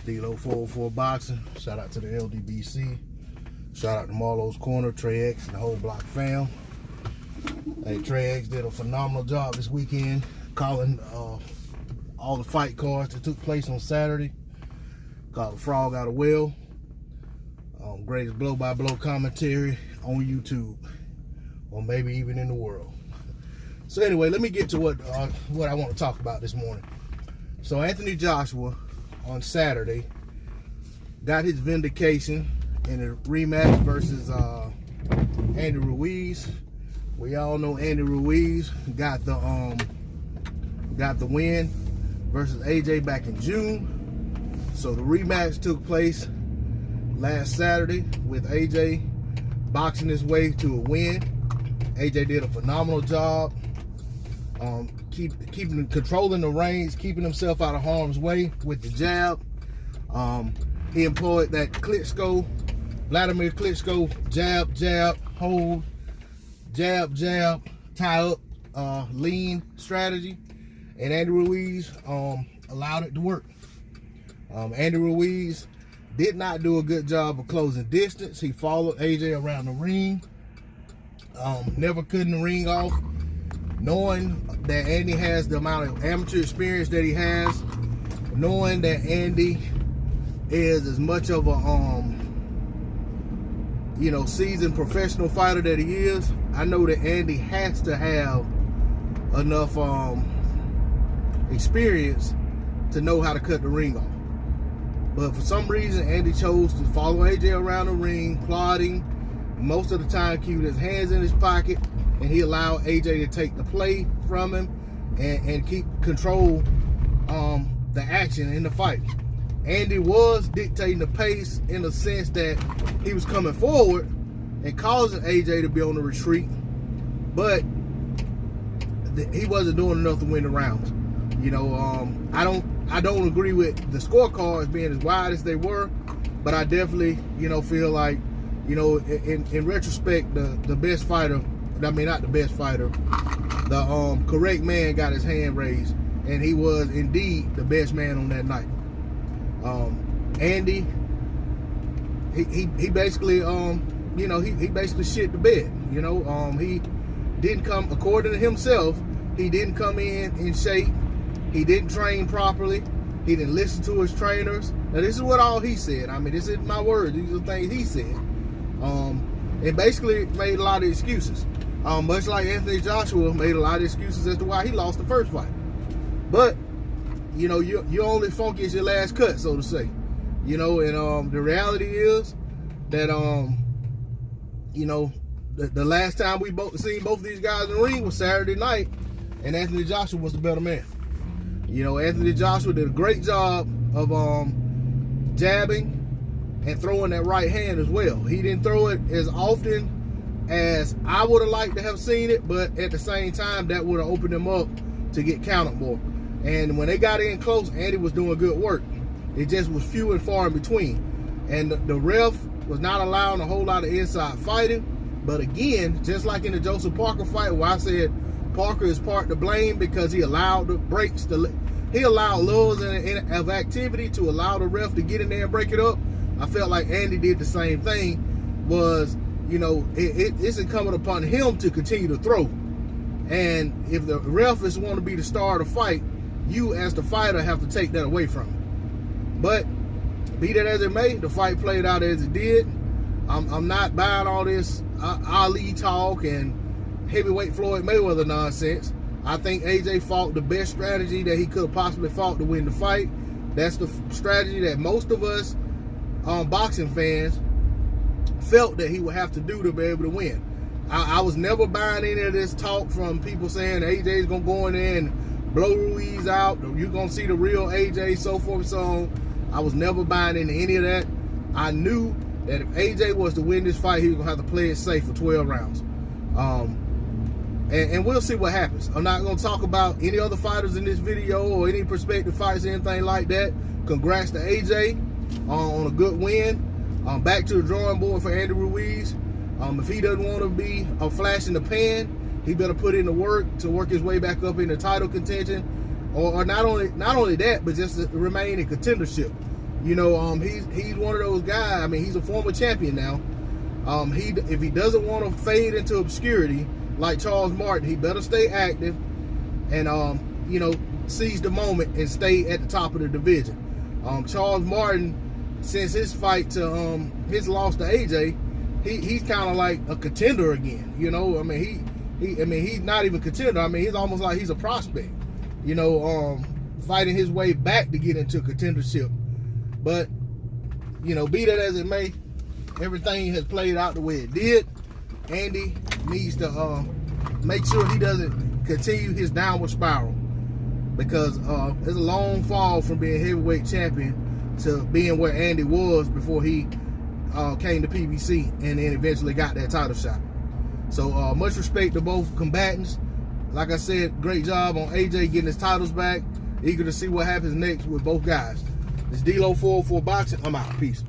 D-Lo 404 Boxing. Shout out to the LDBC. Shout out to Marlowe's Corner, Trey X, and the whole block fam. Hey, Trey X did a phenomenal job this weekend calling all the fight cards that took place on Saturday. Called the frog out of well. Greatest blow-by-blow commentary on YouTube, or maybe even in the world. So anyway, let me get to what I want to talk about this morning. So Anthony Joshua on Saturday got his vindication in a rematch versus Andy Ruiz. We all know Andy Ruiz got the win versus AJ back in June. So the rematch took place last Saturday with AJ boxing his way to a win. AJ did a phenomenal job controlling the reins, keeping himself out of harm's way with the jab. He employed that Vladimir Klitschko jab, hold, jab, tie up, lean strategy, and Andy Ruiz allowed it to work. Andy Ruiz did not do a good job of closing distance. He followed AJ around the ring, never cutting the ring off, knowing that Andy has the amount of amateur experience that he has, knowing that Andy is as much of a seasoned professional fighter that he is. I know that Andy has to have enough experience to know how to cut the ring off. But for some reason, Andy chose to follow AJ around the ring, plodding. Most of the time, keeping his hands in his pocket, and he allowed AJ to take the play from him and keep control the action in the fight. Andy was dictating the pace in the sense that he was coming forward and causing AJ to be on the retreat, but he wasn't doing enough to win the rounds. I don't agree with the scorecards being as wide as they were, but I definitely, feel like, in retrospect, the best fighter, not the best fighter, the correct man got his hand raised, and he was indeed the best man on that night. Andy, he basically, he basically shit the bed. He didn't come, according to himself, he didn't come in shape. He didn't train properly. He didn't listen to his trainers. Now, this is what all he said. This isn't my words. These are things he said. And basically made a lot of excuses. Much like Anthony Joshua made a lot of excuses as to why he lost the first fight. But, you only funky as your last cut, so to say. And the reality is that, the last time we seen both of these guys in the ring was Saturday night, and Anthony Joshua was the better man. Anthony Joshua did a great job of jabbing and throwing that right hand as well. He didn't throw it as often as I would have liked to have seen it, but at the same time, that would have opened him up to get counted more. And when they got in close, Andy was doing good work. It just was few and far in between. And the ref was not allowing a whole lot of inside fighting. But again, just like in the Joseph Parker fight, where I said Parker is part to blame because he allowed the breaks he allowed lulls of activity to allow the ref to get in there and break it up. I felt like Andy did the same thing. It's incumbent upon him to continue to throw. And if the ref is want to be the star of the fight, you as the fighter have to take that away from him. But be that as it may, the fight played out as it did. I'm not buying all this Ali talk and heavyweight Floyd Mayweather nonsense. I think AJ fought the best strategy that he could have possibly fought to win the fight. That's the strategy that most of us boxing fans felt that he would have to do to be able to win. I was never buying any of this talk from people saying AJ's going to go in there and blow Ruiz out, or you're going to see the real AJ, so forth and so on. I was never buying into any of that. I knew that if AJ was to win this fight, he was going to have to play it safe for 12 rounds. And we'll see what happens. I'm not going to talk about any other fighters in this video or any prospective fights or anything like that. Congrats to AJ on a good win. Back to the drawing board for Andy Ruiz. If he doesn't want to be a flash in the pan, he better put in the work to work his way back up into title contention, or not only that, but just to remain in contendership. You know, he's one of those guys. I mean, he's a former champion now. If he doesn't want to fade into obscurity like Charles Martin, he better stay active and you know, seize the moment and stay at the top of the division. Charles Martin, since his fight to his loss to AJ, he's kind of like a contender again. You know, I mean he's not even a contender. I mean, he's almost like he's a prospect. You know, fighting his way back to get into contendership. But you know, be that as it may, everything has played out the way it did. Andy needs to make sure he doesn't continue his downward spiral, because it's a long fall from being heavyweight champion to being where Andy was before he came to PBC and then eventually got that title shot. So much respect to both combatants. Like I said, great job on AJ getting his titles back. Eager to see what happens next with both guys. This D-Lo 404 Boxing. I'm out. Peace.